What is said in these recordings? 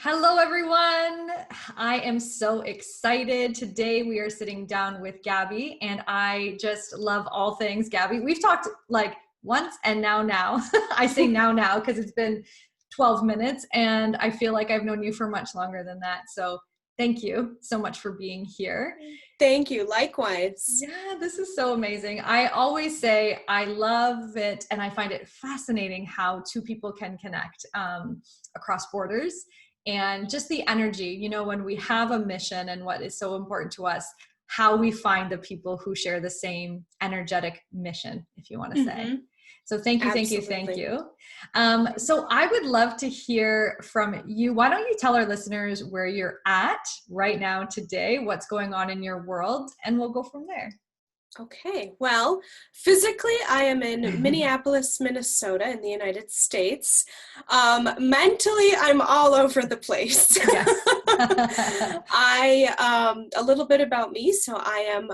Hello, everyone. I am so excited. Today we are sitting down with Gabby, and I just love all things Gabby. We've talked like once and now. I say now because it's been 12 minutes, and I feel like I've known you for much longer than that. So thank you so much for being here. Thank you. Likewise. Yeah, this is so amazing. I always say I love it, and I find it fascinating how two people can connect across borders. And just the energy, when we have a mission and what is so important to us, how we find the people who share the same energetic mission, if you want to say. So thank you. So I would love to hear from you. Why don't you tell our listeners where you're at right now today, what's going on in your world, and we'll go from there. Okay. Well, physically, I am in Minneapolis, Minnesota in the United States. Mentally, I'm all over the place. Yes. A little bit about me. So I am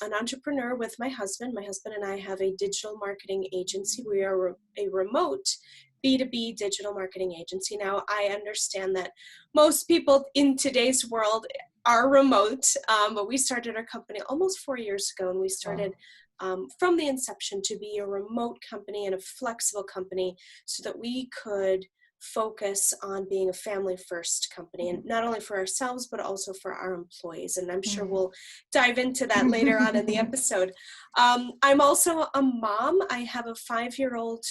an entrepreneur with my husband. My husband and I have a digital marketing agency. We are a remote B2B digital marketing agency. Now, I understand that most people in today's world are remote, but we started our company almost 4 years ago, and we started from the inception to be a remote company and a flexible company so that we could focus on being a family first company, and not only for ourselves but also for our employees, and I'm sure we'll dive into that later on in the episode. I'm also a mom. I have a 5-year-old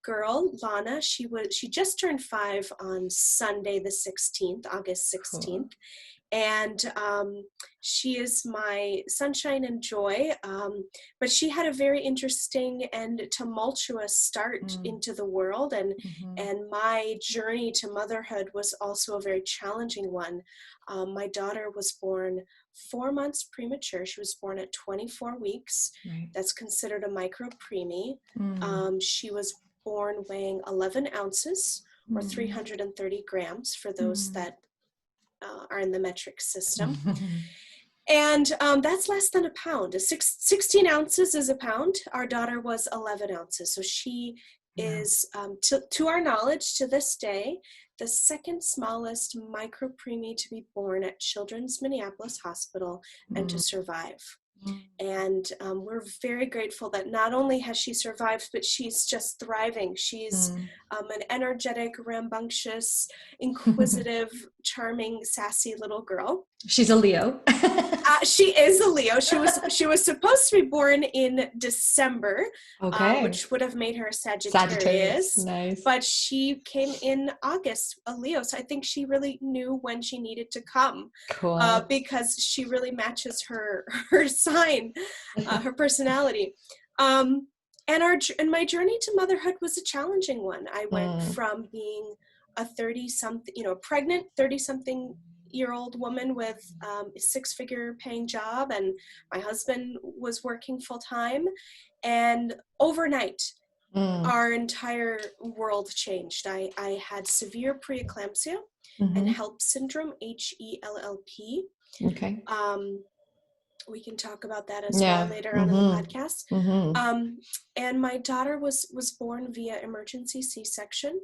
girl, Lana. She just turned 5 on Sunday the 16th, August 16th. Cool. And she is my sunshine and joy, but she had a very interesting and tumultuous start into the world, and my journey to motherhood was also a very challenging one. My daughter was born 4 months premature. She was born at 24 weeks. Right. That's considered a micro-preemie. She was born weighing 11 ounces or 330 grams for those that are in the metric system. And that's less than a pound. 16 ounces is a pound. Our daughter was 11 ounces. So she is, to our knowledge, to this day, the second smallest micro-preemie to be born at Children's Minneapolis Hospital and to survive. And we're very grateful that not only has she survived, but she's just thriving. She's an energetic, rambunctious, inquisitive, charming, sassy little girl. She's a Leo. She is a Leo. She was supposed to be born in December, which would have made her a Sagittarius. Nice. But she came in August, a Leo. So I think she really knew when she needed to come. Cool. Because she really matches her sign, her personality. And my journey to motherhood was a challenging one. I went from being a 30-something, pregnant 30-something year old woman with a 6-figure paying job, and my husband was working full time, and overnight our entire world changed. I had severe preeclampsia and HELLP syndrome, HELLP. Okay. We can talk about that as well later on in the podcast. And my daughter was born via emergency C-section.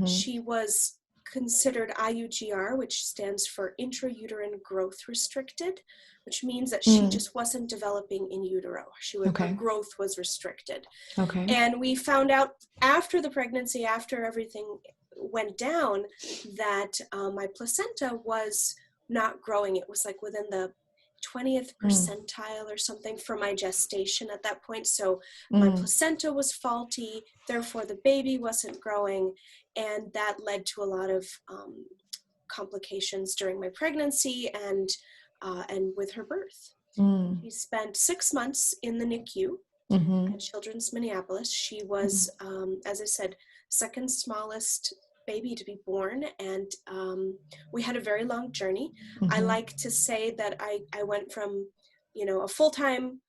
She was considered IUGR, which stands for intrauterine growth restricted, which means that she just wasn't developing in utero. Her growth was restricted. Okay. And we found out after the pregnancy, after everything went down, that my placenta was not growing. It was like within the 20th percentile or something for my gestation at that point. So my placenta was faulty, therefore the baby wasn't growing, and that led to a lot of complications during my pregnancy and with her birth. We spent 6 months in the NICU at Children's Minneapolis. She was, as I said, second smallest baby to be born, and we had a very long journey. I like to say that I went from a full-time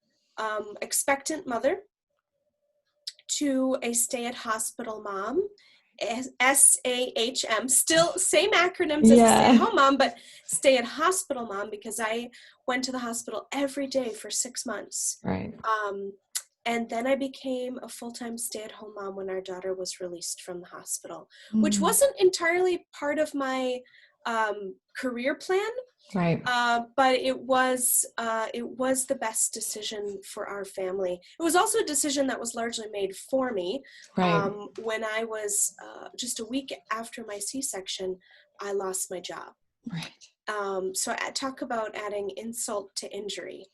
expectant mother to a stay-at-hospital mom, SAHM, still same acronyms as a stay-at-home mom, but stay-at-hospital mom, because I went to the hospital every day for 6 months. Right. And then I became a full-time stay-at-home mom when our daughter was released from the hospital, which wasn't entirely part of my career plan. Right. But it was the best decision for our family. It was also a decision that was largely made for me. Right. When I was just a week after my C-section, I lost my job. Right. So I talk about adding insult to injury.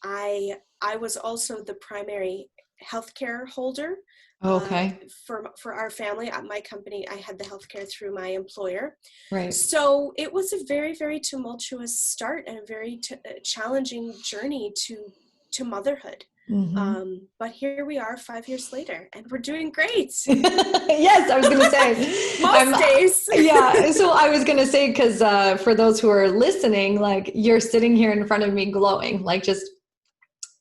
I was also the primary healthcare holder. Okay. For our family at my company, I had the healthcare through my employer. Right. So it was a very, very tumultuous start and a very challenging journey to motherhood. Mm-hmm. But here we are 5 years later, and we're doing great. Yes, I was going to say. Most days. Yeah. So I was going to say, because for those who are listening, like, you're sitting here in front of me glowing, like, just,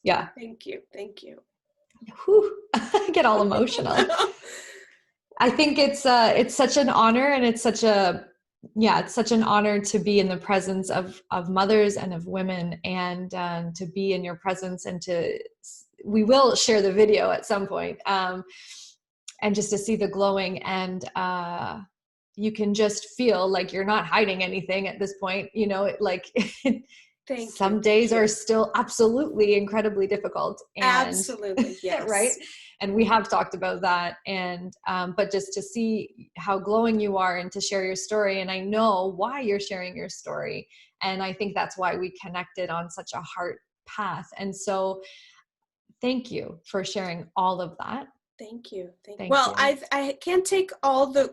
yeah. Thank you. Thank you. Whew, I get all emotional. I think it's such an honor, and it's such an honor to be in the presence of mothers and of women, and to be in your presence, and we will share the video at some point, and just to see the glowing, and you can just feel like you're not hiding anything at this point, like some days are still absolutely incredibly difficult. And, absolutely, yes. Right. And we have talked about that. And, but just to see how glowing you are, and to share your story. And I know why you're sharing your story. And I think that's why we connected on such a heart path. And so thank you for sharing all of that. Thank you. Well, I can't take all the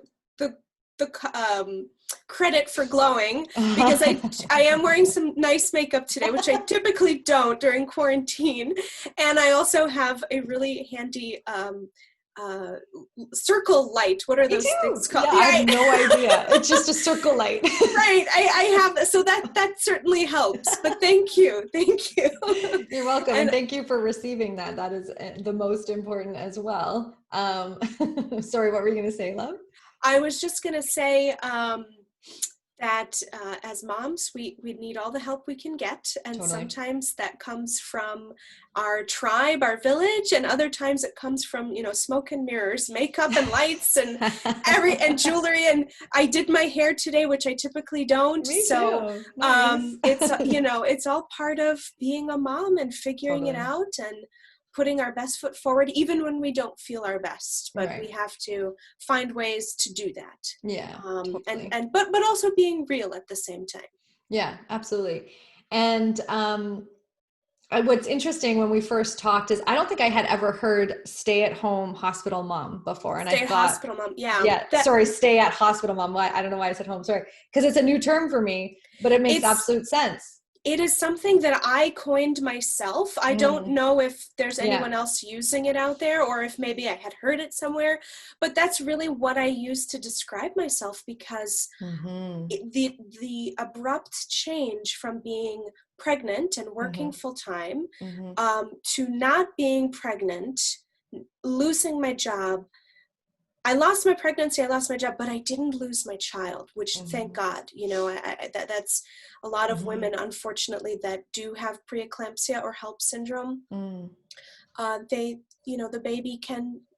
credit for glowing, because I am wearing some nice makeup today, which I typically don't during quarantine. And I also have a really handy circle light. What are those things called? Yeah, I have no idea. It's just a circle light. Right. I have that. So that certainly helps. But thank you. You're welcome. And thank you for receiving that. That is the most important as well. Sorry, what were you going to say, love? I was just going to say that as moms, we need all the help we can get. And totally. Sometimes that comes from our tribe, our village, and other times it comes from, smoke and mirrors, makeup and lights and and jewelry. And I did my hair today, which I typically don't. Me so too. Nice. It's, it's all part of being a mom and figuring totally. It out and putting our best foot forward, even when we don't feel our best, but right. We have to find ways to do that. Yeah. Totally. But also being real at the same time. Yeah, absolutely. And what's interesting when we first talked is I don't think I had ever heard stay at home hospital mom before. And I thought hospital mom. Yeah. Stay at hospital mom. Why? I don't know why I said home. Sorry. Because it's a new term for me, but it makes absolute sense. It is something that I coined myself. I don't know if there's anyone else using it out there, or if maybe I had heard it somewhere, but that's really what I use to describe myself, because the abrupt change from being pregnant and working full time to not being pregnant, losing my job. I lost my pregnancy, I lost my job, but I didn't lose my child, which thank God, that's a lot of women, unfortunately, that do have preeclampsia or HELP syndrome. The baby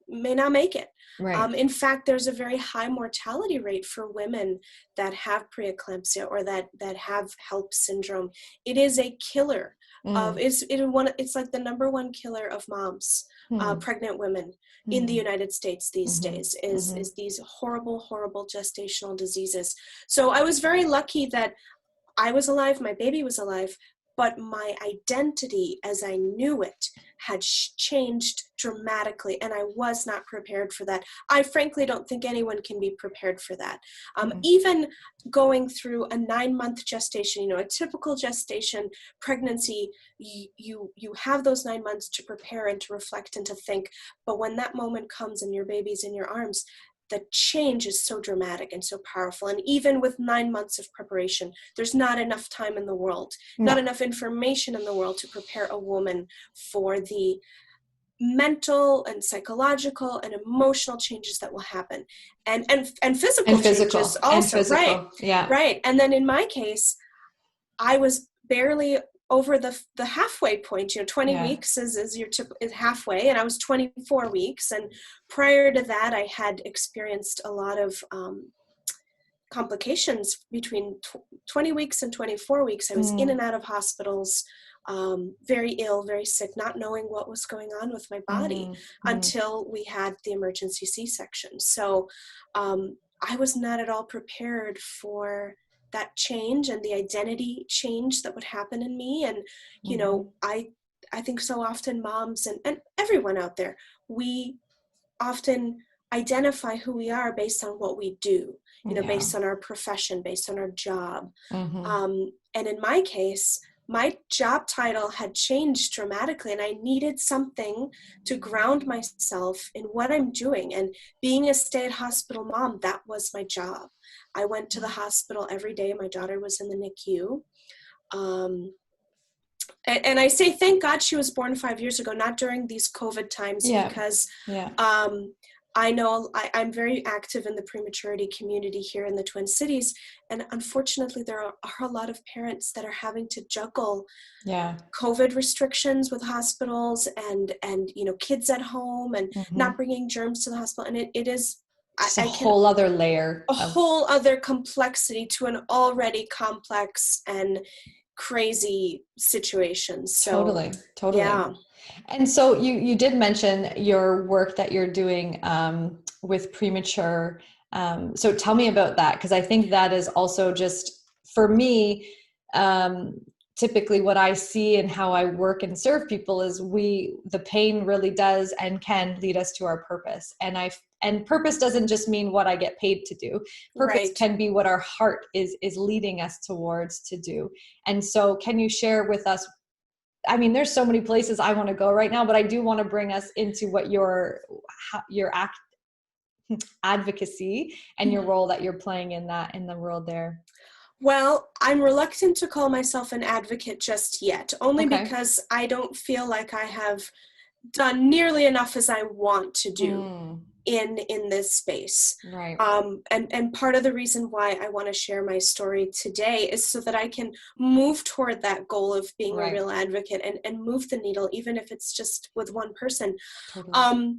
may not make it. Right. In fact, there's a very high mortality rate for women that have preeclampsia or that have HELP syndrome. It is a killer it's like the number one killer of moms, pregnant women in the United States these days is these horrible, horrible gestational diseases. So I was very lucky that I was alive, my baby was alive, but my identity as I knew it had changed dramatically, and I was not prepared for that. I frankly don't think anyone can be prepared for that. Even going through a 9-month gestation, a typical gestation pregnancy, you have those 9 months to prepare and to reflect and to think, but when that moment comes and your baby's in your arms, the change is so dramatic and so powerful. And even with 9 months of preparation, there's not enough time in the world, not enough information in the world to prepare a woman for the mental and psychological and emotional changes that will happen. And physical changes also, right? Yeah. Right. And then in my case, I was barely over the halfway point, 20 weeks is your is halfway, and I was 24 weeks. And prior to that, I had experienced a lot of complications between 20 weeks and 24 weeks. I was in and out of hospitals, very ill, very sick, not knowing what was going on with my body until we had the emergency C-section. So I was not at all prepared for that change and the identity change that would happen in me. And, you know, I think so often moms and everyone out there, we often identify who we are based on what we do, you know, based on our profession, based on our job. And in my case, my job title had changed dramatically, and I needed something to ground myself in what I'm doing. And being a stay-at-hospital mom, that was my job. I went to the hospital every day. My daughter was in the NICU. And I say, thank God she was born 5 years ago, not during these COVID times, because I know I'm very active in the prematurity community here in the Twin Cities. And unfortunately, there are a lot of parents that are having to juggle COVID restrictions with hospitals and you know, kids at home and not bringing germs to the hospital. And it is a whole other layer. A whole other complexity to an already complex and crazy situation. So, totally. Yeah. And so you did mention your work that you're doing with premature. So tell me about that, because I think that is also just, for me, typically what I see and how I work and serve people is the pain really does and can lead us to our purpose. And purpose doesn't just mean what I get paid to do. Purpose can be what our heart is leading us towards to do. And so can you share with us, I mean, there's so many places I want to go right now, but I do want to bring us into what your advocacy and your role that you're playing in the world there. Well, I'm reluctant to call myself an advocate just yet, only because I don't feel like I have done nearly enough as I want to do in this space. Right. And part of the reason why I want to share my story today is so that I can move toward that goal of being a real advocate and move the needle, even if it's just with one person. Totally.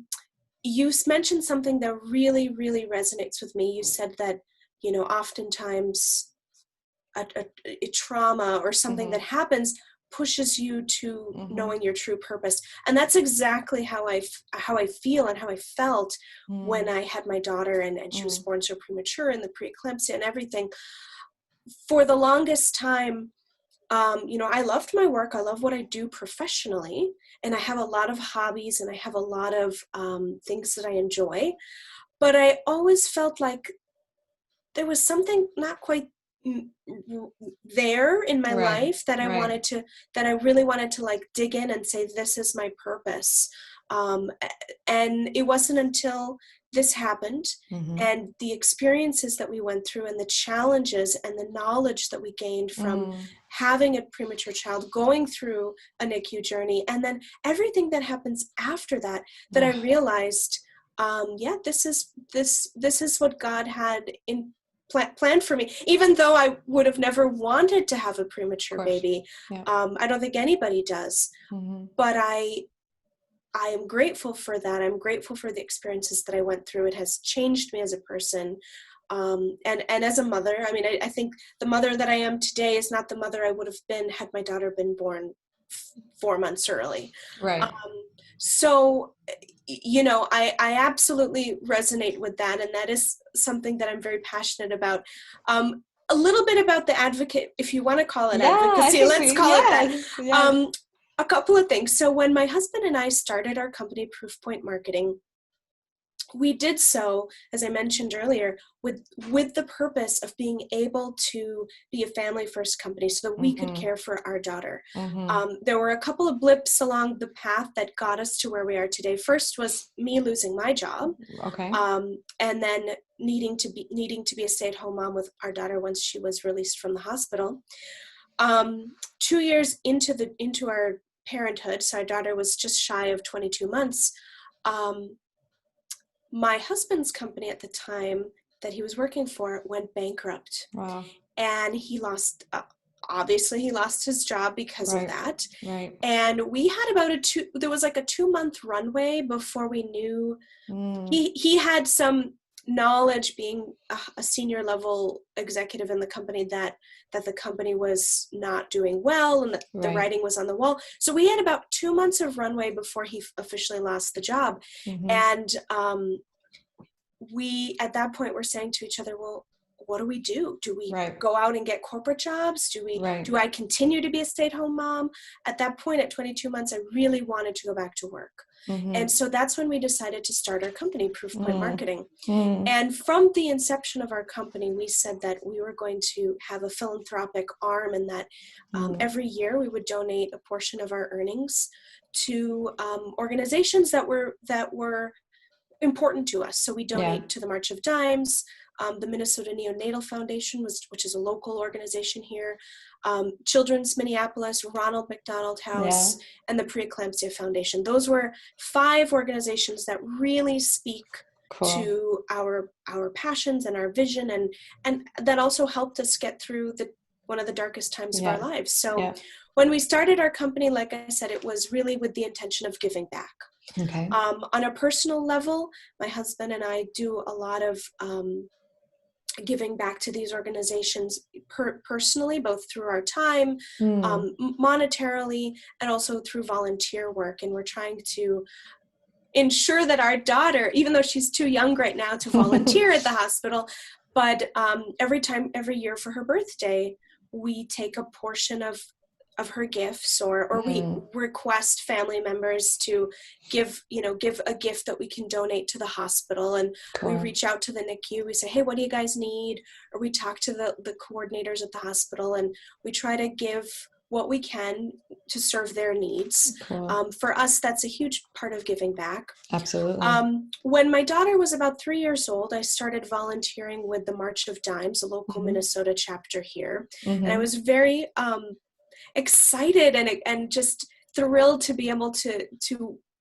You mentioned something that really, really resonates with me. You said that, you know, oftentimes a trauma or something that happens pushes you to knowing your true purpose. And that's exactly how I feel and how I felt when I had my daughter and she was born so premature, and the preeclampsia and everything. For the longest time, you know, I loved my work. I love what I do professionally, and I have a lot of hobbies and I have a lot of things that I enjoy. But I always felt like there was something not quite there in my life that I wanted to, that I really wanted to like dig in and say, this is my purpose. And it wasn't until this happened and the experiences that we went through and the challenges and the knowledge that we gained from having a premature child, going through a NICU journey, and then everything that happens after that, that I realized, this is what God had planned for me, even though I would have never wanted to have a premature baby. I don't think anybody does, but I am grateful for that. I'm grateful for the experiences that I went through. It has changed me as a person. And as a mother, I mean, I think the mother that I am today is not the mother I would have been had my daughter been born 4 months early. So, you know, I absolutely resonate with that. And that is something that I'm very passionate about. A little bit about the advocate, if you want to call it advocacy, let's call it that. A couple of things. So when my husband and I started our company, Proofpoint Marketing, we did so, as I mentioned earlier, with the purpose of being able to be a family first company so that we could care for our daughter. There were a couple of blips along the path that got us to where we are today. First was me losing my job. And then needing to be a stay-at-home mom with our daughter once she was released from the hospital. 2 years into our parenthood, so our daughter was just shy of 22 months, my husband's company at the time that he was working for went bankrupt. And he lost, obviously he lost his job because of that. And we had about there was like a 2-month runway before we knew he had some knowledge, being a senior level executive in the company, that the company was not doing well and that the writing was on the wall. So we had about 2 months of runway before he officially lost the job. And we, at that point, were saying to each other, well, what do we do? Do we go out and get corporate jobs? Do I continue to be a stay-at-home mom? At that point, at 22 months, I really wanted to go back to work. And so that's when we decided to start our company, Proofpoint Marketing. And from the inception of our company, we said that we were going to have a philanthropic arm, and that every year we would donate a portion of our earnings to organizations that were important to us. So we donate to the March of Dimes, the Minnesota Neonatal Foundation, which is a local organization here, Children's Minneapolis, Ronald McDonald House, and the Preeclampsia Foundation. Those were 5 organizations that really speak to our passions and our vision, and that also helped us get through one of the darkest times of our lives. So when we started our company, like I said, it was really with the intention of giving back. Okay. On a personal level, my husband and I do a lot of giving back to these organizations personally, both through our time, monetarily, and also through volunteer work. And we're trying to ensure that our daughter, even though she's too young right now to volunteer at the hospital, but every year for her birthday, we take a portion of her gifts, or we request family members to give a gift that we can donate to the hospital. And we reach out to the NICU. We say, hey, what do you guys need? Or we talk to the coordinators at the hospital, and we try to give what we can to serve their needs. For us, that's a huge part of giving back. Absolutely. When my daughter was about 3 years old, I started volunteering with the March of Dimes, a local Minnesota chapter here. And I was very excited and just thrilled to be able to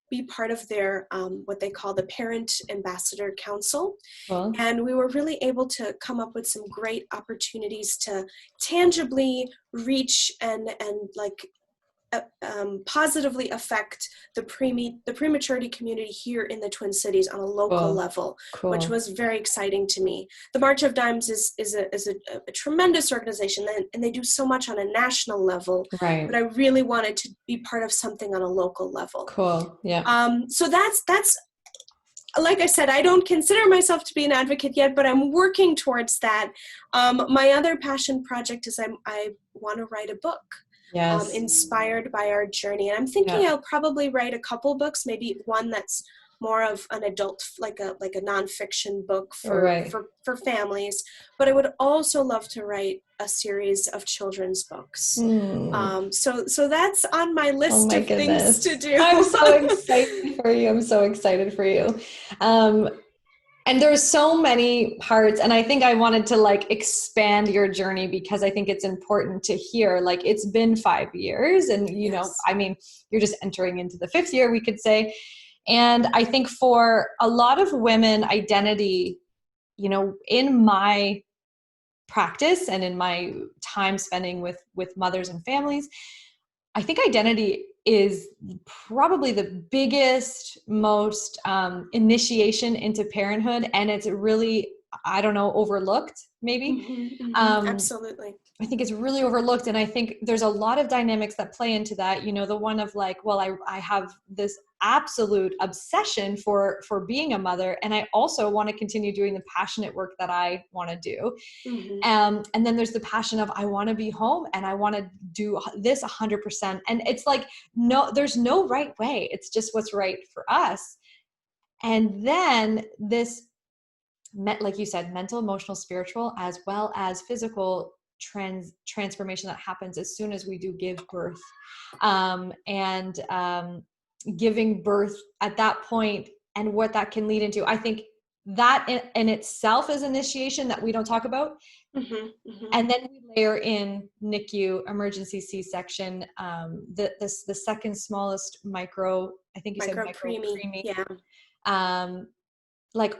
be part of their what they call the Parent Ambassador Council. And we were really able to come up with some great opportunities to tangibly reach and positively affect the prematurity community here in the Twin Cities on a local level, which was very exciting to me. The March of Dimes is a tremendous organization, and they do so much on a national level, but I really wanted to be part of something on a local level. So that's like I said, I don't consider myself to be an advocate yet, but I'm working towards that. My other passion project is I want to write a book. Inspired by our journey. And I'm thinking I'll probably write a couple books, maybe one that's more of an adult, like a nonfiction book for families. But I would also love to write a series of children's books. So that's on my list of things to do. I'm so excited for you. I'm so excited for you. And there's so many parts, and I think I wanted to expand your journey because I think it's important to hear, it's been 5 years, and you know, I mean, you're just entering into the 5th year, we could say. And I think for a lot of women, identity, in my practice and in my time spending with mothers and families, I think identity is probably the biggest, most initiation into parenthood. And it's really, I don't know, overlooked maybe. Absolutely. I think it's really overlooked. And I think there's a lot of dynamics that play into that. The one of I have this absolute obsession for being a mother. And I also want to continue doing the passionate work that I want to do. And then there's the passion of, I want to be home and I want to do this 100%. And it's no, there's no right way. It's just what's right for us. And then this, like you said, mental, emotional, spiritual, as well as physical transformation that happens as soon as we do give birth. Giving birth at that point and what that can lead into. I think that in itself is initiation that we don't talk about. And then we layer in NICU, emergency C-section, the second smallest I think you said micro-preemie.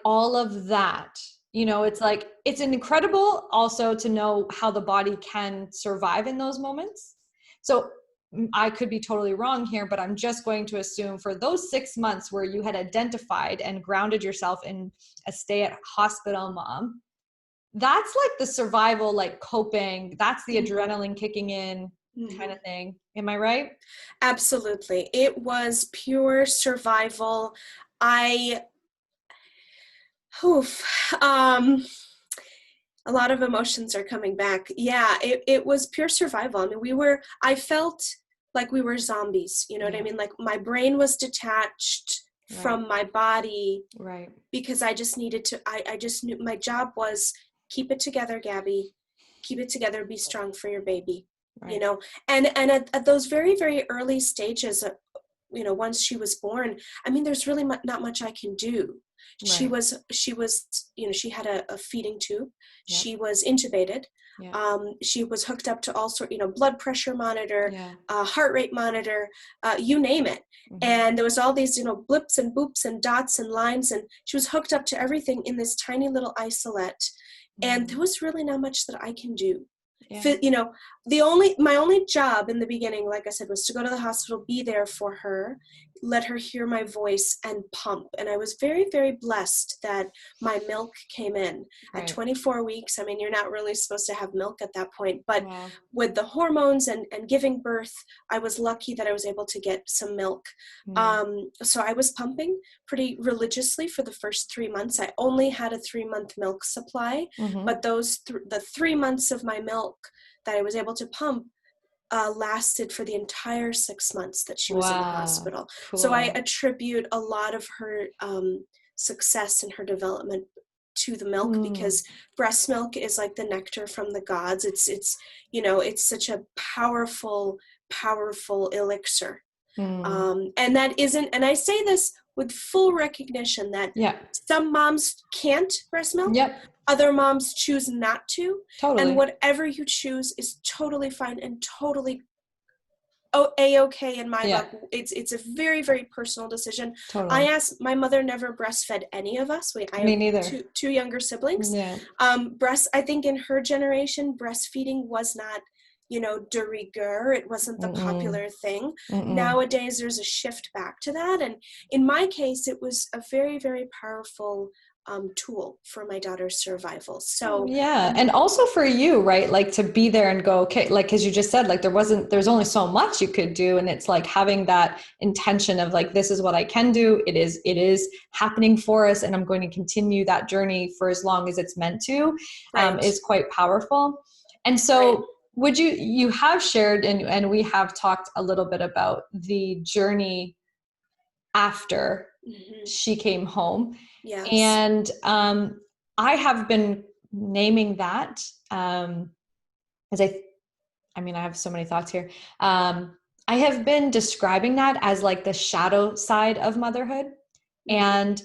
All of that, it's incredible also to know how the body can survive in those moments. So I could be totally wrong here, but I'm just going to assume for those 6 months where you had identified and grounded yourself in a stay at hospital mom, that's like the survival, like coping, that's the adrenaline kicking in kind of thing. Am I right? Absolutely. It was pure survival. A lot of emotions are coming back. Yeah, it was pure survival. I mean, I felt like we were zombies, you know what I mean? Like my brain was detached from my body, because I just needed to, I just knew my job was keep it together, Gabby, keep it together, be strong for your baby, you know? And at those very, very early stages, you know, once she was born, I mean, there's really not much I can do. She was, you know, she had a feeding tube. She was intubated. She was hooked up to all sorts, you know, blood pressure monitor, heart rate monitor, you name it. And there was all these, you know, blips and boops and dots and lines, and she was hooked up to everything in this tiny little isolette. And there was really not much that I can do. You know, my only job in the beginning, like I said, was to go to the hospital, be there for her, let her hear my voice, and pump. And I was very, very blessed that my milk came in at 24 weeks. I mean, you're not really supposed to have milk at that point, but with the hormones and giving birth, I was lucky that I was able to get some milk. So I was pumping pretty religiously for the first 3 months. I only had a 3-month milk supply, but the 3 months of my milk that I was able to pump lasted for the entire 6 months that she was in the hospital. Cool. So I attribute a lot of her success in her development to the milk, because breast milk is like the nectar from the gods. It's you know, it's such a powerful elixir. And that isn't, and I say this with full recognition that some moms can't breast milk. Other moms choose not to. And whatever you choose is totally fine and totally A-okay in my book. It's a very, very personal decision. I asked, my mother never breastfed any of us. Me neither. Two younger siblings. I think in her generation, breastfeeding was not, you know, de rigueur. It wasn't the popular thing. Nowadays, there's a shift back to that. And in my case, it was a very, very powerful tool for my daughter's survival. So and also for you, right? Like to be there and go, okay, like, cause you just said, like, there's only so much you could do. And it's like having that intention of like, this is what I can do. It is happening for us. And I'm going to continue that journey for as long as it's meant to, is quite powerful. And so would you have shared, and we have talked a little bit about the journey after she came home. And I have been naming that as I have so many thoughts here. I have been describing that as like the shadow side of motherhood. And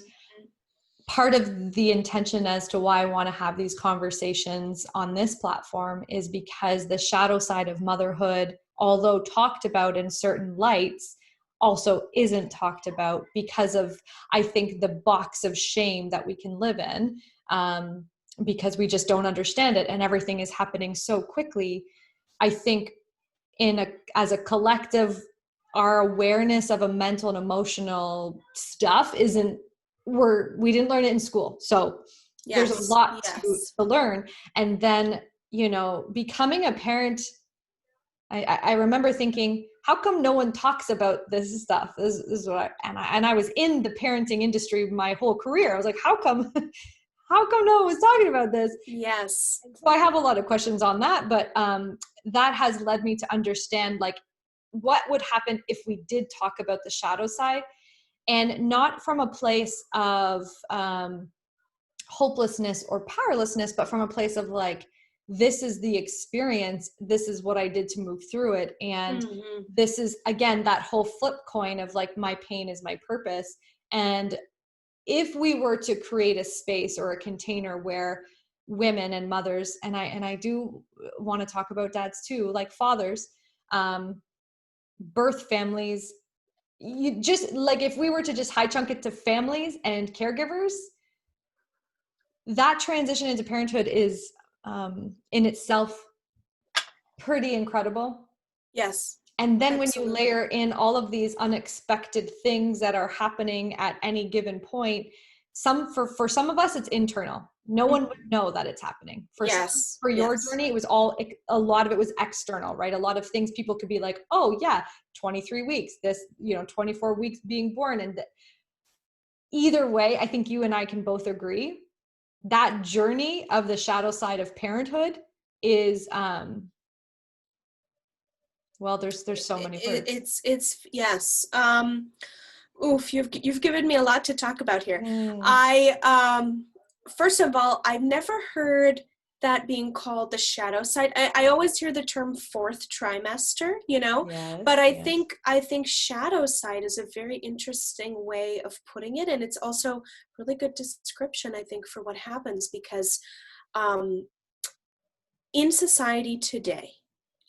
part of the intention as to why I want to have these conversations on this platform is because the shadow side of motherhood, although talked about in certain lights, also isn't talked about because of, I think, the box of shame that we can live in, because we just don't understand it and everything is happening so quickly. I think as a collective, our awareness of a mental and emotional stuff we didn't learn it in school. So there's a lot to learn. And then, you know, becoming a parent, I remember thinking, how come no one talks about this stuff? This is what I was in the parenting industry my whole career. I was like, how come no one was talking about this? Yes. So I have a lot of questions on that, but that has led me to understand like what would happen if we did talk about the shadow side, and not from a place of hopelessness or powerlessness, but from a place of like, this is the experience. This is what I did to move through it. And this is, again, that whole flip coin of like, my pain is my purpose. And if we were to create a space or a container where women and mothers, and I do want to talk about dads too, like fathers, birth families, you just like, if we were to just high chunk it to families and caregivers, that transition into parenthood is in itself pretty incredible. Yes. And then when you layer in all of these unexpected things that are happening at any given point, for some of us, it's internal. No one would know that it's happening. For your journey, it was a lot of it was external, right? A lot of things people could be like, oh yeah, 23 weeks, 24 weeks being born. And either way, I think you and I can both agree that journey of the shadow side of parenthood is, well, there's so many words. It's yes. You've given me a lot to talk about here. First of all, I've never heard that being called the shadow side. I always hear the term fourth trimester, but I think shadow side is a very interesting way of putting it. And it's also really good description, I think, for what happens, because in society today,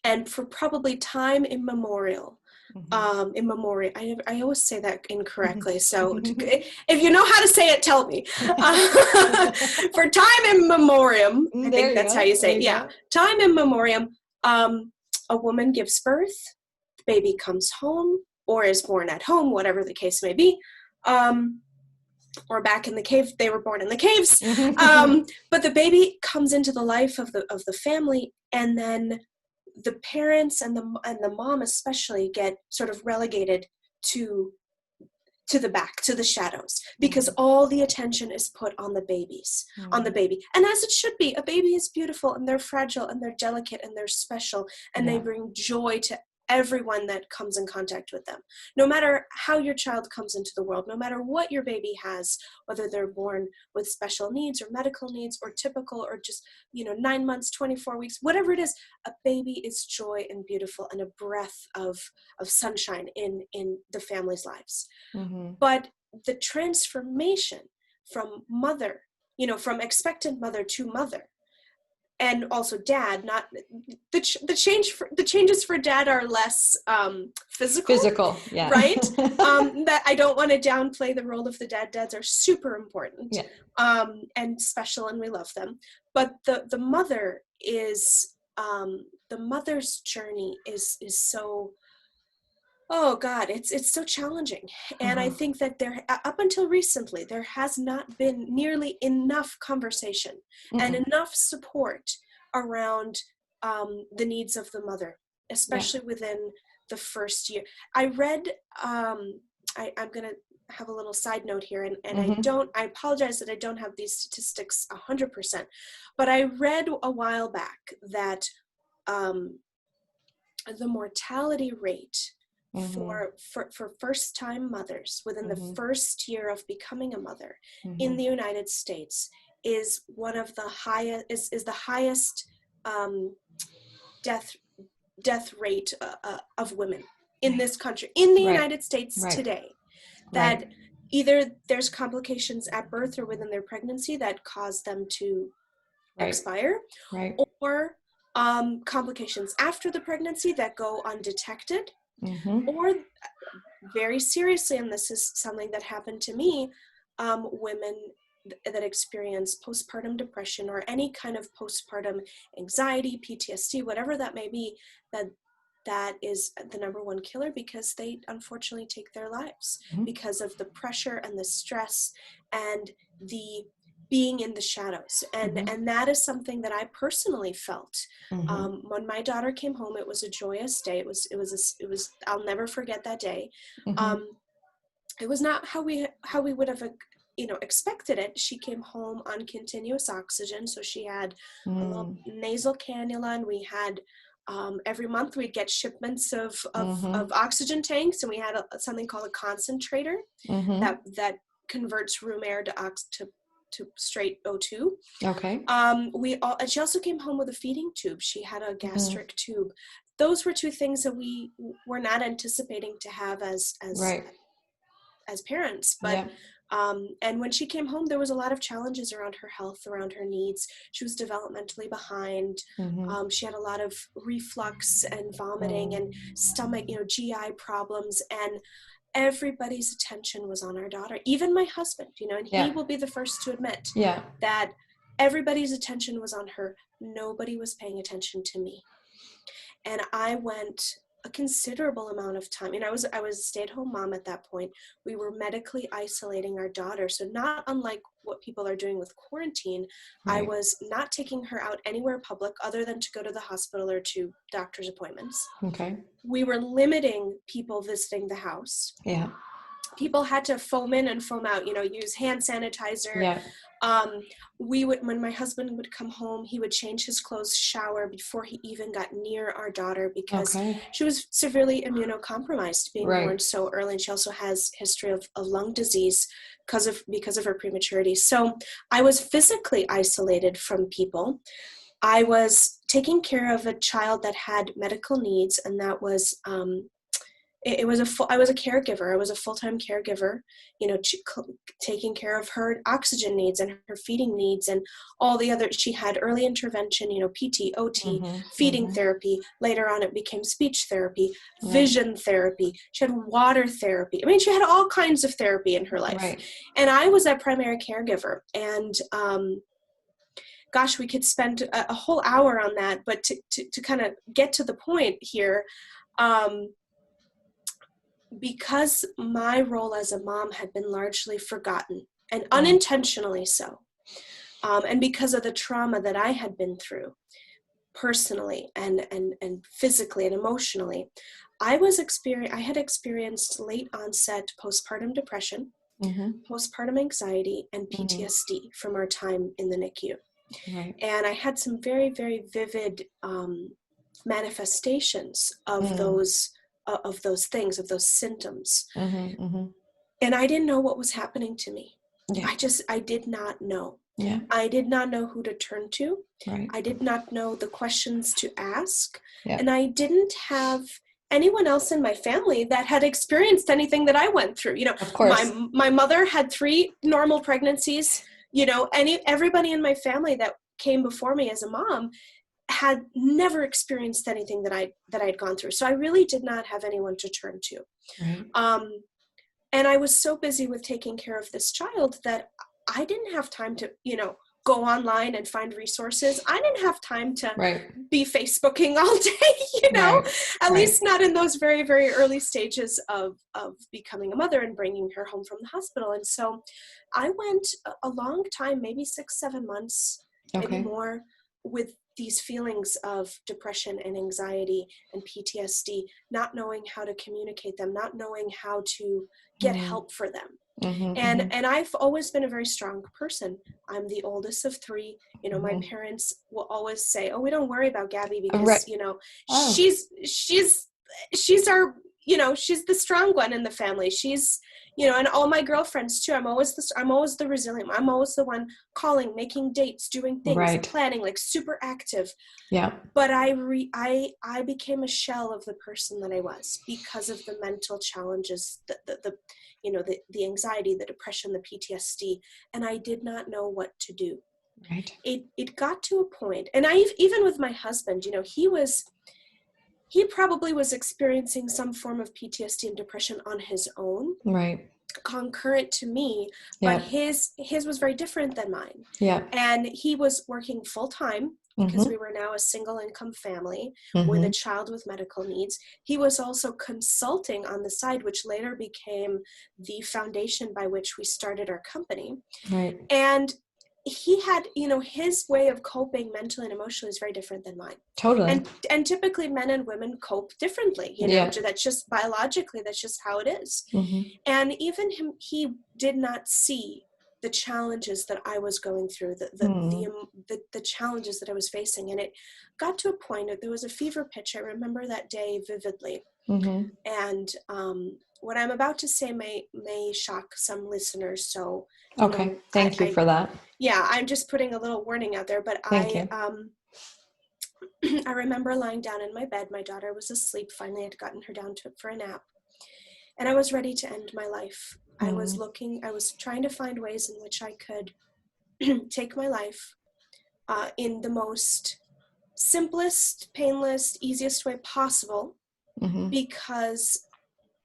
and for probably time immemorial, I always say that incorrectly. So if you know how to say it, tell me. For time immemorium, I think that's how you say it. Yeah. Time immemorium, a woman gives birth, the baby comes home or is born at home, whatever the case may be. Or back in the cave, they were born in the caves. But the baby comes into the life of the family, and then the parents and the mom especially get sort of relegated to the back, to the shadows, because all the attention is put on the babies, on the baby. And as it should be, a baby is beautiful and they're fragile and they're delicate and they're special, and they bring joy to everyone that comes in contact with them. No matter how your child comes into the world, no matter what your baby has, whether they're born with special needs or medical needs or typical or just, 9 months, 24 weeks, whatever it is, a baby is joy and beautiful and a breath of sunshine in the family's lives. But the transformation from mother, from expectant mother to mother, and also dad, not the changes for dad are less physical, yeah. Right? That I don't want to downplay the role of the dad. Dads are super important, and special, and we love them. But the mother is the mother's journey is so, oh God, it's so challenging. And I think that there, up until recently, there has not been nearly enough conversation and enough support around the needs of the mother, especially within the first year. I read, I'm going to have a little side note here, and I apologize that I don't have these statistics 100%, but I read a while back that the mortality rate for first-time mothers within the first year of becoming a mother in the United States is one of the highest, is the highest death rate of women in this country, in the United States today. That either there's complications at birth or within their pregnancy that cause them to expire, or complications after the pregnancy that go undetected, or very seriously, and this is something that happened to me, women that experience postpartum depression or any kind of postpartum anxiety, PTSD, whatever that may be, that is the number one killer, because they unfortunately take their lives because of the pressure and the stress and the being in the shadows. And that is something that I personally felt. When my daughter came home, it was a joyous day. It was I'll never forget that day. It was not how we would have expected it. She came home on continuous oxygen, so she had a little nasal cannula, and we had every month we'd get shipments of oxygen tanks, and we had something called a concentrator that converts room air to straight O2. Okay. And she also came home with a feeding tube. She had a gastric tube. Those were two things that we were not anticipating to have as parents. But and when she came home, there was a lot of challenges around her health, around her needs. She was developmentally behind. She had a lot of reflux and vomiting and stomach, GI problems, and everybody's attention was on our daughter, even my husband, and he will be the first to admit that everybody's attention was on her. Nobody was paying attention to me. And I went a considerable amount of time. And I was a stay-at-home mom at that point. We were medically isolating our daughter. So not unlike what people are doing with quarantine, I was not taking her out anywhere public other than to go to the hospital or to doctor's appointments. Okay. We were limiting people visiting the house. Yeah. People had to foam in and foam out, use hand sanitizer. Yeah. When my husband would come home, he would change his clothes, shower before he even got near our daughter, because she was severely immunocompromised being born so early. And she also has history of lung disease because of her prematurity. So I was physically isolated from people. I was taking care of a child that had medical needs, and that was, I was a caregiver. I was a full-time caregiver, taking care of her oxygen needs and her feeding needs and all the other. She had early intervention, PT, OT, feeding therapy. Later on, it became speech therapy, vision therapy. She had water therapy. I mean, she had all kinds of therapy in her life. Right. And I was that primary caregiver. And, gosh, we could spend a whole hour on that, but to kind of get to the point here, because my role as a mom had been largely forgotten, and unintentionally so, and because of the trauma that I had been through personally and physically and emotionally, I had experienced late onset postpartum depression, postpartum anxiety, and PTSD from our time in the NICU. Right. And I had some very, very vivid manifestations of those things, of those symptoms. And I didn't know what was happening to me. Yeah. I did not know. Yeah. I did not know who to turn to. Right. I did not know the questions to ask. Yeah. And I didn't have anyone else in my family that had experienced anything that I went through. Of course. My mother had 3 normal pregnancies. Everybody in my family that came before me as a mom had never experienced anything that I'd gone through. So I really did not have anyone to turn to. Right. And I was so busy with taking care of this child that I didn't have time to, go online and find resources. I didn't have time to be Facebooking all day, at least not in those very, very early stages of becoming a mother and bringing her home from the hospital. And so I went a long time, maybe 6-7 months, maybe more, with these feelings of depression and anxiety and PTSD, not knowing how to communicate them, not knowing how to get help for them. And I've always been a very strong person. I'm the oldest of 3. My parents will always say, "Oh, we don't worry about Gabby because, she's our, she's the strong one in the family. She's, and all my girlfriends too. I'm always the resilient. I'm always the one calling, making dates, doing things, planning, like super active." Yeah. But I became a shell of the person that I was because of the mental challenges, the anxiety, the depression, the PTSD, and I did not know what to do. Right. It got to a point, and even with my husband, he probably was experiencing some form of PTSD and depression on his own. Right. Concurrent to me, but his was very different than mine. Yeah. And he was working full time because we were now a single income family with a child with medical needs. He was also consulting on the side, which later became the foundation by which we started our company. Right. And he had, his way of coping mentally and emotionally is very different than mine. Totally. And typically men and women cope differently, that's just biologically, that's just how it is. And even he did not see the challenges that I was going through, the challenges that I was facing. And it got to a point that there was a fever pitch. I remember that day vividly. And what I'm about to say may shock some listeners. So, thank you for that. Yeah, I'm just putting a little warning out there, but I remember lying down in my bed. My daughter was asleep. Finally, I'd gotten her down for a nap, and I was ready to end my life. I was trying to find ways in which I could take my life in the most simplest, painless, easiest way possible, because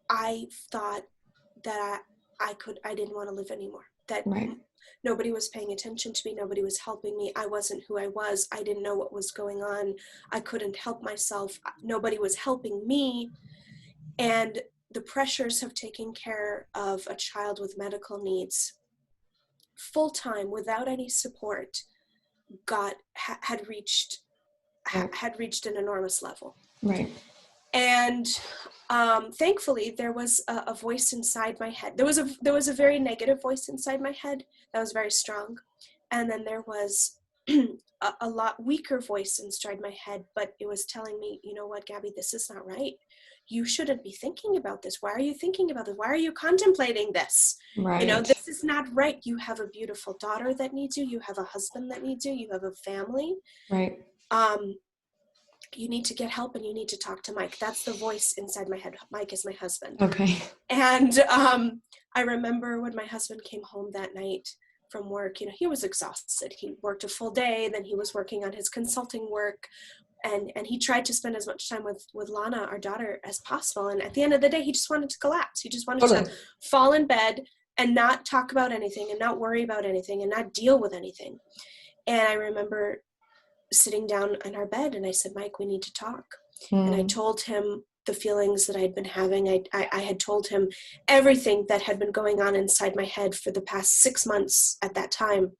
I thought that I didn't want to live anymore. That Nobody was paying attention to me. Nobody was helping me. I wasn't who I was. I didn't know what was going on. I couldn't help myself. Nobody was helping me. And the pressures of taking care of a child with medical needs full-time without any support had reached an enormous level. Right. And thankfully, there was a voice inside my head. There was a very negative voice inside my head that was very strong, and then there was a lot weaker voice inside my head, but it was telling me, you know what, Gabby, this is not right. You shouldn't be thinking about this. Why are you thinking about this? Why are you contemplating this? Right. This is not right. You have a beautiful daughter that needs you. You have a husband that needs you. You have a family. Right. You need to get help and you need to talk to Mike. That's the voice inside my head. Mike is my husband. Okay. And I remember when my husband came home that night from work, he was exhausted. He worked a full day, then he was working on his consulting work, and he tried to spend as much time with Lana, our daughter, as possible. And at the end of the day, he just wanted to collapse. He just wanted to fall in bed and not talk about anything and not worry about anything and not deal with anything. And I remember sitting down in our bed and I said, Mike, we need to talk. And I told him the feelings that I'd been having. I had told him everything that had been going on inside my head for the past 6 months at that time.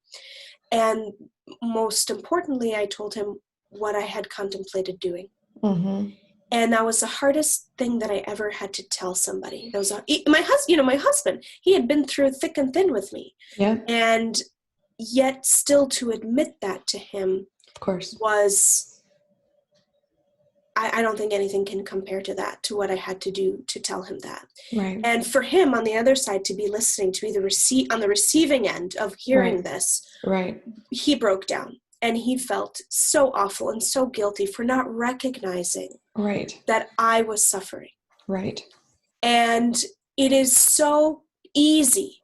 And most importantly, I told him what I had contemplated doing. Mm-hmm. And that was the hardest thing that I ever had to tell somebody. That was my husband, he had been through thick and thin with me. Yeah. And yet still to admit that to him, of course, was, I don't think anything can compare to that, to what I had to do to tell him that. Right. And for him on the other side to be listening, to be on the receiving end of hearing this, right, he broke down. And he felt so awful and so guilty for not recognizing that I was suffering. Right. And it is so easy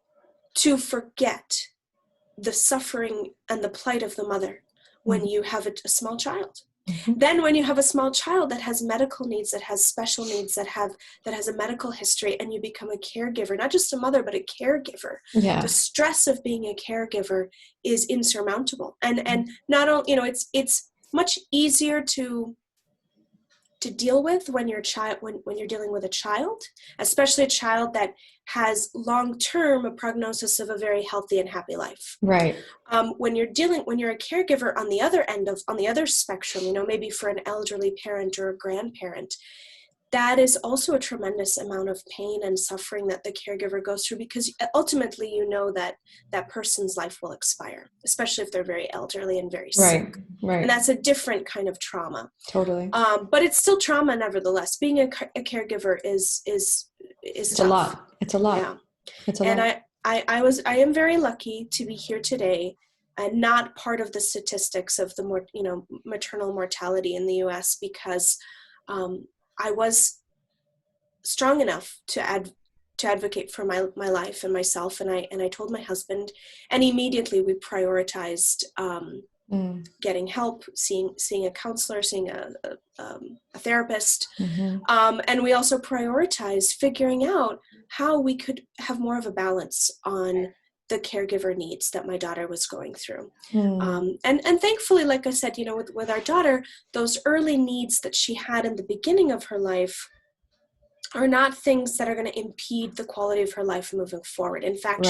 to forget the suffering and the plight of the mother when you have a small child. Mm-hmm. Then when you have a small child that has medical needs, that has special needs, that has a medical history, and you become a caregiver, not just a mother, but a caregiver. Yeah. The stress of being a caregiver is insurmountable. And not only, it's much easier to deal with when you're dealing with a child, especially a child that has long-term a prognosis of a very healthy and happy life. Right. When you're a caregiver on the other spectrum, maybe for an elderly parent or a grandparent, that is also a tremendous amount of pain and suffering that the caregiver goes through, because ultimately that person's life will expire, especially if they're very elderly and very sick. Right. And that's a different kind of trauma. Totally. But it's still trauma nevertheless. Being a caregiver is it's tough. A lot. It's a lot. Yeah. It's a lot. And I am very lucky to be here today and not part of the statistics of the maternal mortality in the U.S. because I was strong enough to advocate for my life and myself, and I told my husband, and immediately we prioritized getting help, seeing a counselor, seeing a therapist, and we also prioritized figuring out how we could have more of a balance on the caregiver needs that my daughter was going through. And thankfully, like I said, with our daughter, those early needs that she had in the beginning of her life are not things that are going to impede the quality of her life moving forward. In fact,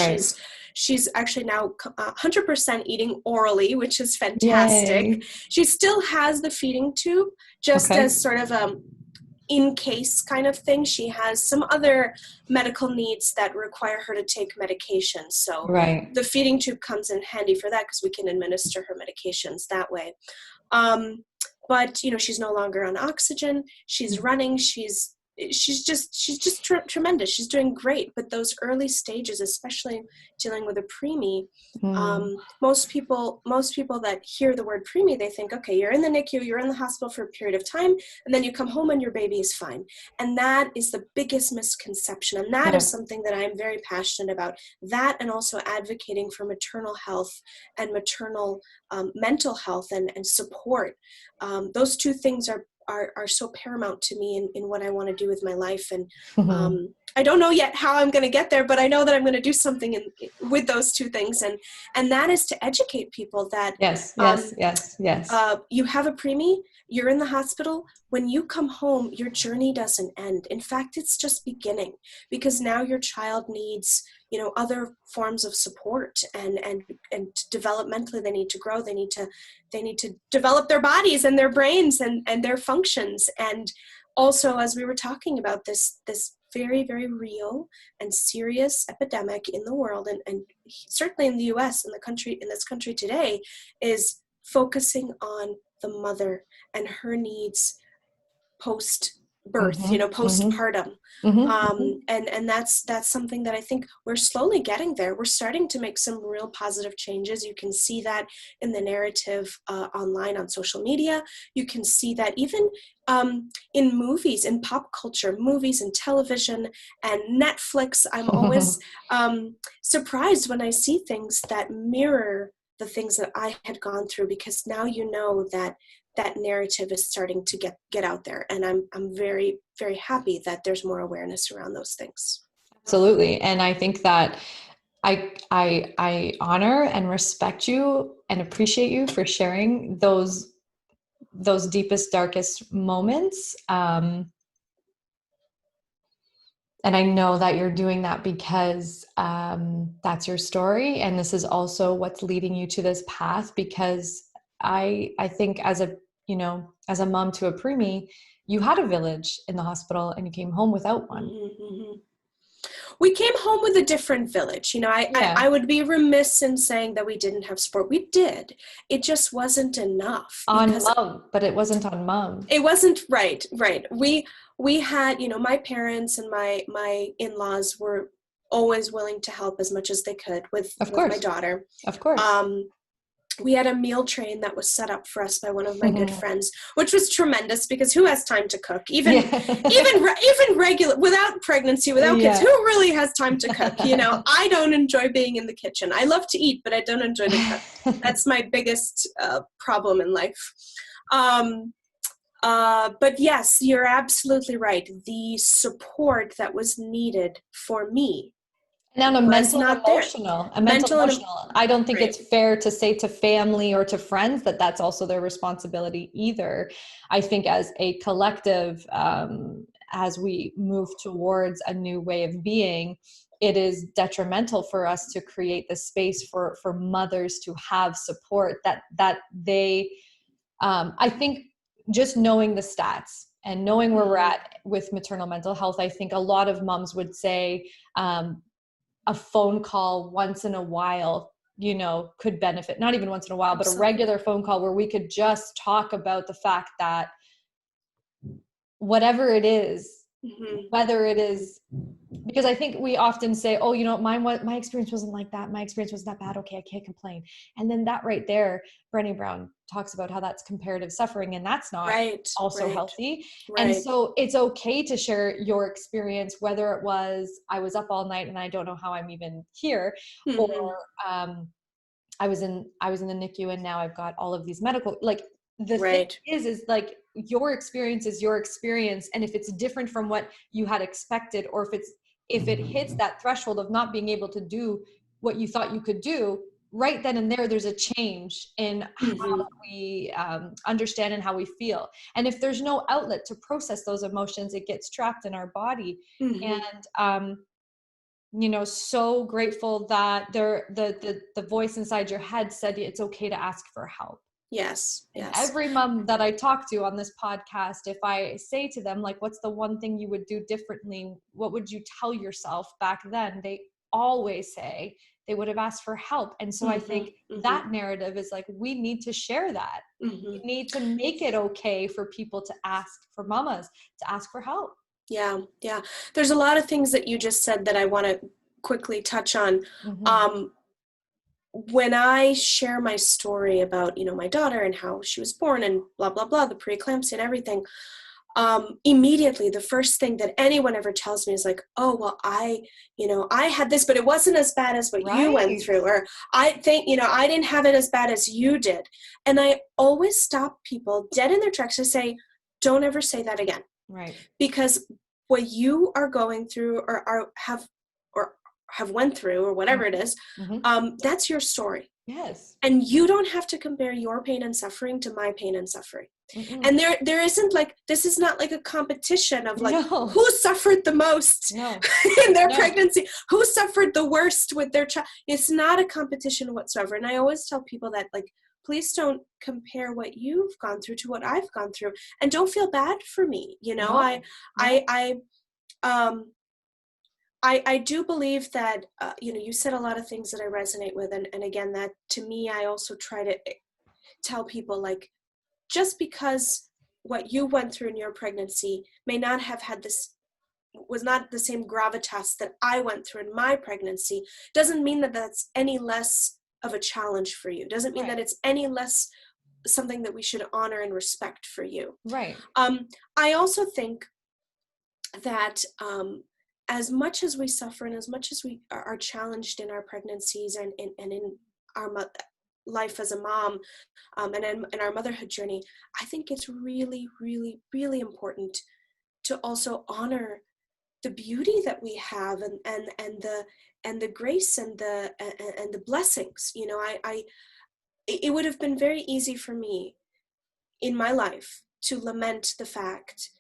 she's actually now 100% eating orally, which is fantastic. Yay. She still has the feeding tube, just as sort of in case kind of thing. She has some other medical needs that require her to take medication. So the feeding tube comes in handy for that because we can administer her medications that way. But, she's no longer on oxygen. She's running. She's just tremendous. She's doing great. But those early stages, especially dealing with a preemie, most people that hear the word preemie, they think, okay, you're in the NICU, you're in the hospital for a period of time, and then you come home and your baby is fine. And that is the biggest misconception. And that is something that I'm very passionate about. That, and also advocating for maternal health and maternal mental health and support. Those two things are so paramount to me in what I want to do with my life. And I don't know yet how I'm going to get there, but I know that I'm going to do something with those two things. And that is to educate people that yes. You have a preemie, you're in the hospital. When you come home, your journey doesn't end. In fact, it's just beginning, because now your child needs, other forms of support, and developmentally they need to grow. They need to develop their bodies and their brains and their functions. And also, as we were talking about, this very, very real and serious epidemic in the world, and certainly in the US, in this country today, is focusing on the mother and her needs post-birth, postpartum. And that's something that I think we're slowly getting there. We're starting to make some real positive changes. You can see that in the narrative online on social media. You can see that even in movies, in pop culture, movies and television and Netflix. I'm always surprised when I see things that mirror the things that I had gone through, because now that narrative is starting to get out there, and I'm very, very happy that there's more awareness around those things. Absolutely. And I think that I honor and respect you and appreciate you for sharing those deepest, darkest moments. And I know that you're doing that because that's your story. And this is also what's leading you to this path, because I think as a mom to a preemie, you had a village in the hospital and you came home without one. Mm-hmm. We came home with a different village. I would be remiss in saying that we didn't have support. We did. It just wasn't enough. On mom, but it wasn't on mom. It wasn't right. We had, my parents and my in-laws were always willing to help as much as they could with my daughter. Of course. We had a meal train that was set up for us by one of my good friends, which was tremendous, because who has time to cook? Even regular, without pregnancy, without kids, who really has time to cook? I don't enjoy being in the kitchen. I love to eat, but I don't enjoy to cook. That's my biggest problem in life. But yes, you're absolutely right. The support that was needed for me, and on a mental and emotional. I don't think it's fair to say to family or to friends that that's also their responsibility either. I think as a collective, as we move towards a new way of being, it is detrimental for us to create the space for mothers to have support that they, I think just knowing the stats and knowing where we're at with maternal mental health, I think a lot of moms would say, a phone call once in a while, could benefit, not even once in a while, but a regular phone call where we could just talk about the fact that whatever it is, whether it is, because I think we often say, oh, my experience wasn't like that. My experience wasn't that bad. Okay, I can't complain. And then that right there, Brené Brown talks about how that's comparative suffering, and that's not healthy. Right. And so it's okay to share your experience, whether it was, I was up all night and I don't know how I'm even here, or I was in the NICU and now I've got all of these medical, the thing is like, your experience is your experience. And if it's different from what you had expected, or if it hits that threshold of not being able to do what you thought you could do, right then and there's a change in how we understand and how we feel. And if there's no outlet to process those emotions, it gets trapped in our body. And, so grateful that the voice inside your head said it's okay to ask for help. Yes. Every mom that I talk to on this podcast, if I say to them, what's the one thing you would do differently? What would you tell yourself back then? They always say they would have asked for help. And so I think that narrative is we need to share that. We need to make it okay for people to ask, for mamas to ask for help. Yeah. There's a lot of things that you just said that I want to quickly touch on. When I share my story about, my daughter and how she was born and blah, blah, blah, the preeclampsia and everything, immediately the first thing that anyone ever tells me is oh, well, I had this, but it wasn't as bad as what you went through. Or I think, I didn't have it as bad as you did. And I always stop people dead in their tracks to say, don't ever say that again. Right. Because what you are going through or have went through or whatever it is, that's your story. Yes. And you don't have to compare your pain and suffering to my pain and suffering. And there isn't like, this is not like a competition of like, who suffered the most in their pregnancy, who suffered the worst with their child. It's not a competition whatsoever. And I always tell people that, like, please don't compare what you've gone through to what I've gone through, and don't feel bad for me. You know, I do believe that, you know, you said a lot of things that I resonate with. And again, that to me, I also try to tell people, like, just because what you went through in your pregnancy may not have had was not the same gravitas that I went through in my pregnancy, doesn't mean that that's any less of a challenge for you. Doesn't mean that it's any less something that we should honor and respect for you. Right. I also think that, as much as we suffer and as much as we are challenged in our pregnancies and in our life as a mom, and in our motherhood journey, I think it's really, really, really important to also honor the beauty that we have and the grace and the blessings. You know, it would have been very easy for me in my life to lament the fact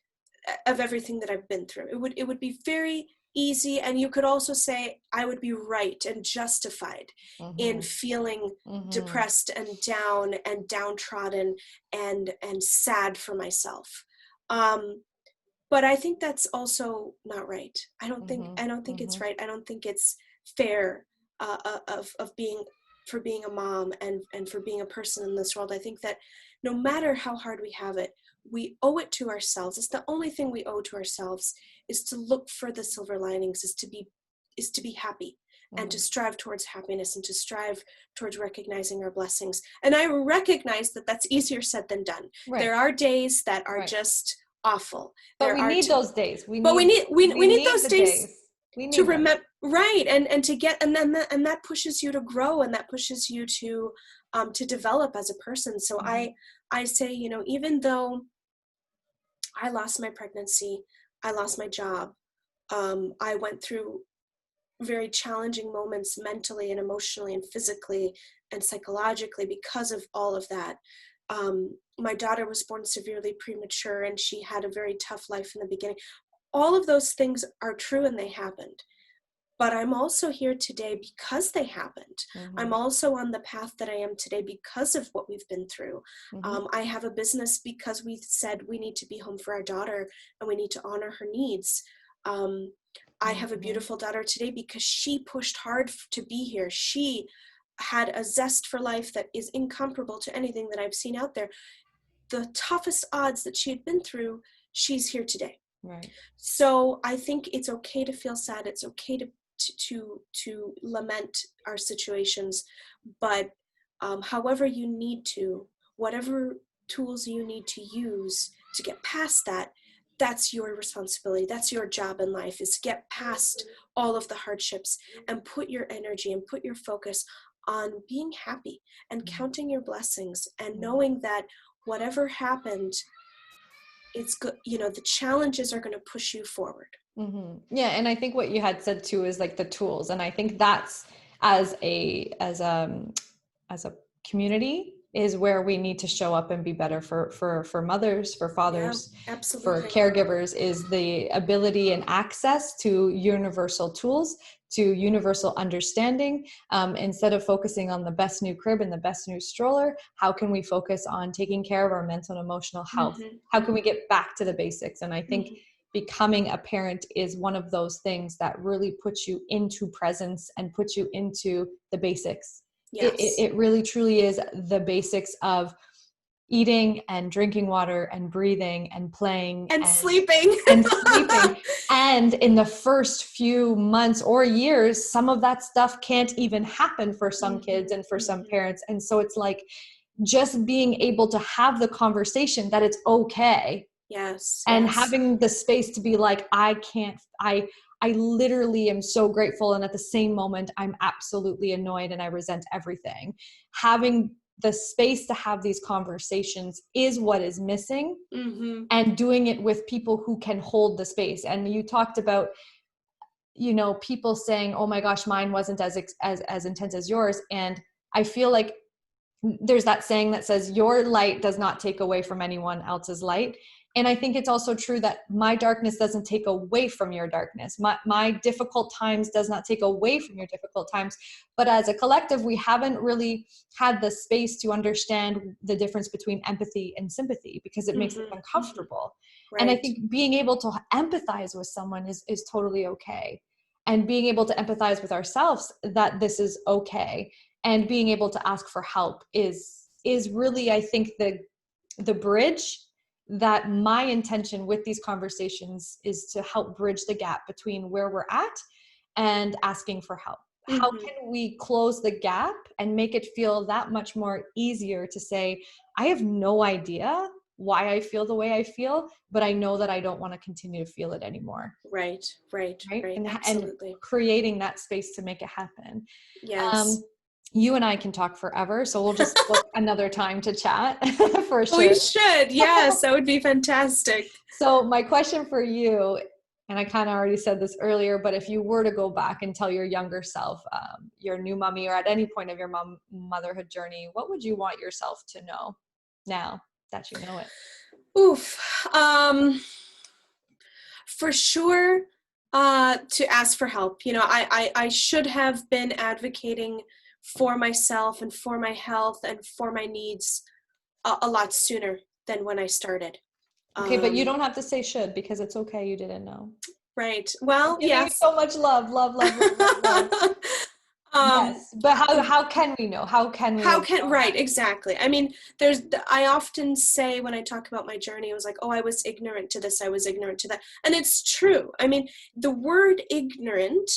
of everything that I've been through. It would be very easy, and you could also say I would be right and justified in feeling depressed and down and downtrodden and sad for myself. But I think that's also not right. I don't think it's right. I don't think it's fair for being a mom and for being a person in this world. I think that no matter how hard we have it, we owe it to ourselves. It's the only thing we owe to ourselves, is to look for the silver linings, is to be happy and to strive towards happiness and to strive towards recognizing our blessings. And I recognize that that's easier said than done. Right. There are days that are just awful. But we need those days. We need those days to remember, right? And to get, and that pushes you to grow, and that pushes you to develop as a person. So I say, you know, even though I lost my pregnancy, I lost my job, I went through very challenging moments mentally and emotionally and physically and psychologically because of all of that. My daughter was born severely premature, and she had a very tough life in the beginning. All of those things are true, and they happened. But I'm also here today because they happened. I'm also on the path that I am today because of what we've been through. I have a business because we said we need to be home for our daughter and we need to honor her needs. I have a beautiful daughter today because she pushed hard to be here. She had a zest for life that is incomparable to anything that I've seen out there. The toughest odds that she had been through, she's here today. Right. So I think it's okay to feel sad. It's okay to lament our situations, but however you need to, whatever tools you need to use to get past that, that's your responsibility. That's your job in life, is to get past all of the hardships and put your energy and put your focus on being happy and counting your blessings and knowing that whatever happened, it's good. You know, the challenges are going to push you forward. Yeah. And I think what you had said too is like the tools. And I think that's as a community is where we need to show up and be better for mothers, for fathers, for caregivers, is the ability and access to universal tools, to universal understanding. Instead of focusing on the best new crib and the best new stroller, how can we focus on taking care of our mental and emotional health? How can we get back to the basics? And I think becoming a parent is one of those things that really puts you into presence and puts you into the basics. Yes. It really truly is the basics of eating and drinking water and breathing and playing and sleeping and in the first few months or years, some of that stuff can't even happen for some kids and for some parents. And so it's like just being able to have the conversation that it's okay. Yes. And having the space to be like, I literally am so grateful. And at the same moment, I'm absolutely annoyed and I resent everything. Having the space to have these conversations is what is missing, and doing it with people who can hold the space. And you talked about, you know, people saying, oh my gosh, mine wasn't as intense as yours. And I feel like there's that saying that says your light does not take away from anyone else's light. And I think it's also true that my darkness doesn't take away from your darkness. My difficult times does not take away from your difficult times. But as a collective, we haven't really had the space to understand the difference between empathy and sympathy, because it makes it uncomfortable. Right. And I think being able to empathize with someone is totally okay. And being able to empathize with ourselves that this is okay. And being able to ask for help is really, I think, the bridge. That my intention with these conversations is to help bridge the gap between where we're at and asking for help. How can we close the gap and make it feel that much more easier to say, I have no idea why I feel the way I feel, but I know that I don't want to continue to feel it anymore. Right. And absolutely. And creating that space to make it happen. Yes. You and I can talk forever, so we'll just book another time to chat for sure. We should. Yes, that would be fantastic. So my question for you, and I kind of already said this earlier, but if you were to go back and tell your younger self, your new mommy, or at any point of your motherhood journey, what would you want yourself to know now that you know it? Oof. For sure, to ask for help. You know, I should have been advocating for myself and for my health and for my needs a lot sooner than when I started. Okay, but you don't have to say should, because it's okay. You didn't know. Right. Well, yes. So much love. Yes, but how can we know? Right, exactly. I mean, I often say when I talk about my journey, it was like, oh, I was ignorant to this, I was ignorant to that. And it's true. I mean, the word ignorant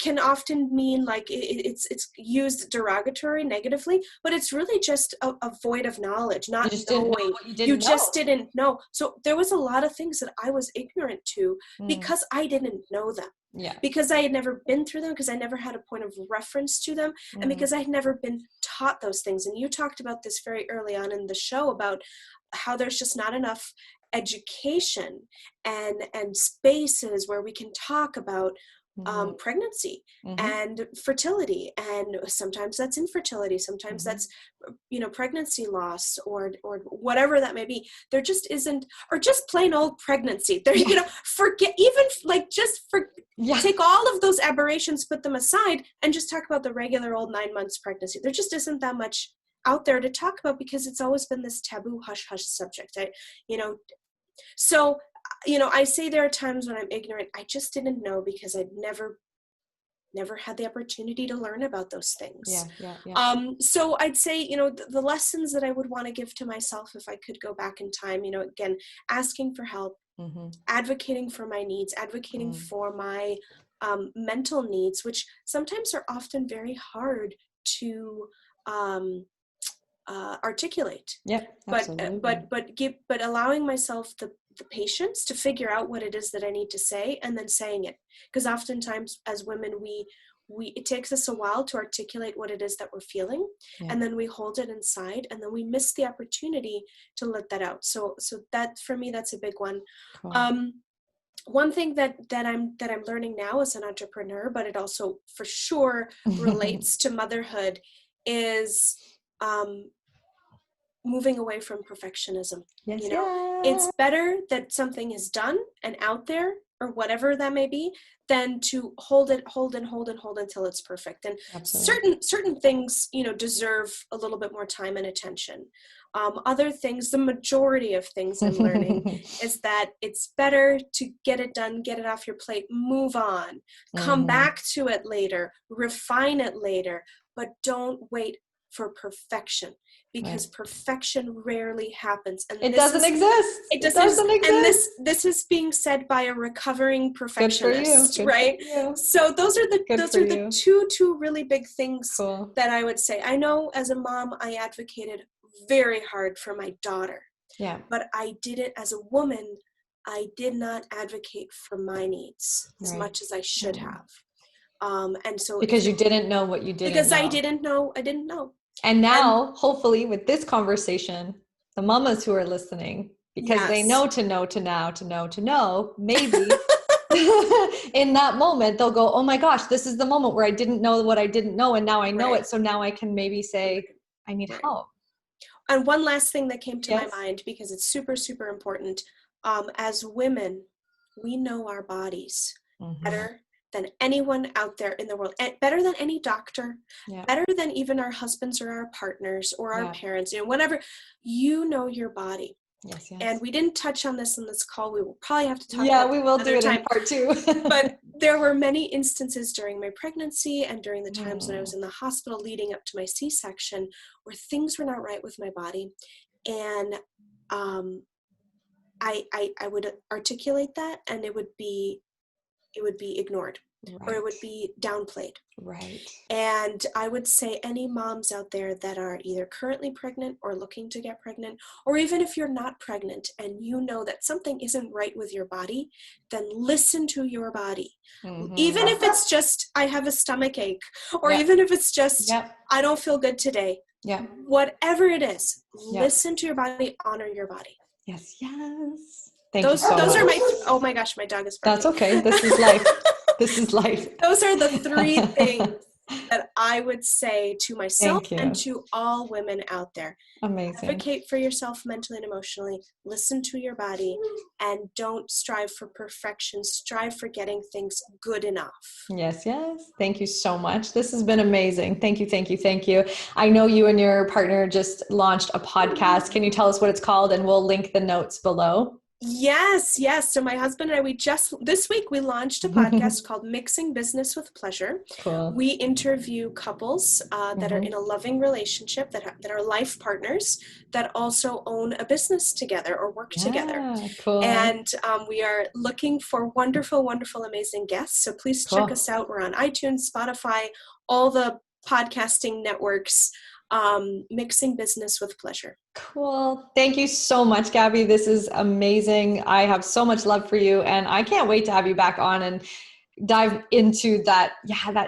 can often mean like it's used derogatory, negatively, but it's really just a void of knowledge, not knowing. You just didn't know. So there was a lot of things that I was ignorant to because I didn't know them. Yeah. Because I had never been through them, because I never had a point of reference to them, and because I had never been taught those things. And you talked about this very early on in the show about how there's just not enough education and spaces where we can talk about pregnancy and fertility, and sometimes that's infertility, sometimes that's, you know, pregnancy loss or whatever that may be. There just isn't, or just plain old pregnancy. There, you know, take all of those aberrations, put them aside, and just talk about the regular old 9 months pregnancy. There just isn't that much out there to talk about, because it's always been this taboo hush subject. So, you know, I say there are times when I'm ignorant. I just didn't know because I'd never had the opportunity to learn about those things. Yeah. So I'd say, you know, the lessons that I would want to give to myself if I could go back in time, you know, again, asking for help, advocating for my needs, advocating for my mental needs, which sometimes are often very hard to articulate. Yeah, but allowing myself the patience to figure out what it is that I need to say, and then saying it, because oftentimes as women we it takes us a while to articulate what it is that we're feeling, and then we hold it inside, and then we miss the opportunity to let that out. So that, for me, that's a big one. Cool. One thing that I'm learning now as an entrepreneur, but it also for sure relates to motherhood, is moving away from perfectionism. Yes, you know, it's better that something is done and out there, or whatever that may be, than to hold until it's perfect. And certain things, you know, deserve a little bit more time and attention. Other things, the majority of things I'm learning is that it's better to get it done, get it off your plate, move on, come back to it later, refine it later, but don't wait for perfection, because perfection rarely happens, and it doesn't exist. It doesn't exist. And this is being said by a recovering perfectionist, right? So those are the two really big things that I would say. I know as a mom, I advocated very hard for my daughter. Yeah. But I didn't, as a woman, I did not advocate for my needs as much as I should have. And so because you didn't know what you didn't know. I didn't know. And now, hopefully with this conversation, the mamas who are listening, because they know to know, maybe in that moment, they'll go, oh my gosh, this is the moment where I didn't know what I didn't know. And now I know it. So now I can maybe say, I need help. And one last thing that came to my mind, because it's super, super important. As women, we know our bodies better than anyone out there in the world, and better than any doctor, better than even our husbands or our partners or our parents, whatever. You know your body. Yes. And we didn't touch on this in this call. We will probably have to talk about it. We will do it in part 2. But there were many instances during my pregnancy and during the times when I was in the hospital leading up to my C-section where things were not right with my body. And I would articulate that, and it would be ignored, or it would be downplayed. Right. And I would say any moms out there that are either currently pregnant or looking to get pregnant, or even if you're not pregnant and you know that something isn't right with your body, then listen to your body. Even if it's just, I have a stomach ache, or even if it's just, I don't feel good today. Whatever it is, listen to your body, honor your body. Yes. Thank you so much. Those are oh my gosh, my dog is barking. That's okay. This is life. This is life. Those are the 3 things that I would say to myself and to all women out there. Amazing. Advocate for yourself mentally and emotionally. Listen to your body, and don't strive for perfection. Strive for getting things good enough. Yes. Thank you so much. This has been amazing. Thank you. I know you and your partner just launched a podcast. Can you tell us what it's called? And we'll link the notes below. Yes. So my husband and I, this week we launched a podcast called Mixing Business with Pleasure. Cool. We interview couples that are in a loving relationship, that are life partners, that also own a business together or work together. Cool. And we are looking for wonderful, wonderful, amazing guests. So please check us out. We're on iTunes, Spotify, all the podcasting networks. Mixing Business with Pleasure. Cool. Thank you so much, Gabby. This is amazing. I have so much love for you, and I can't wait to have you back on and dive into that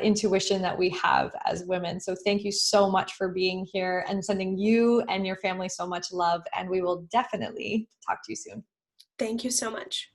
intuition that we have as women. So thank you so much for being here, and sending you and your family so much love. And we will definitely talk to you soon. Thank you so much.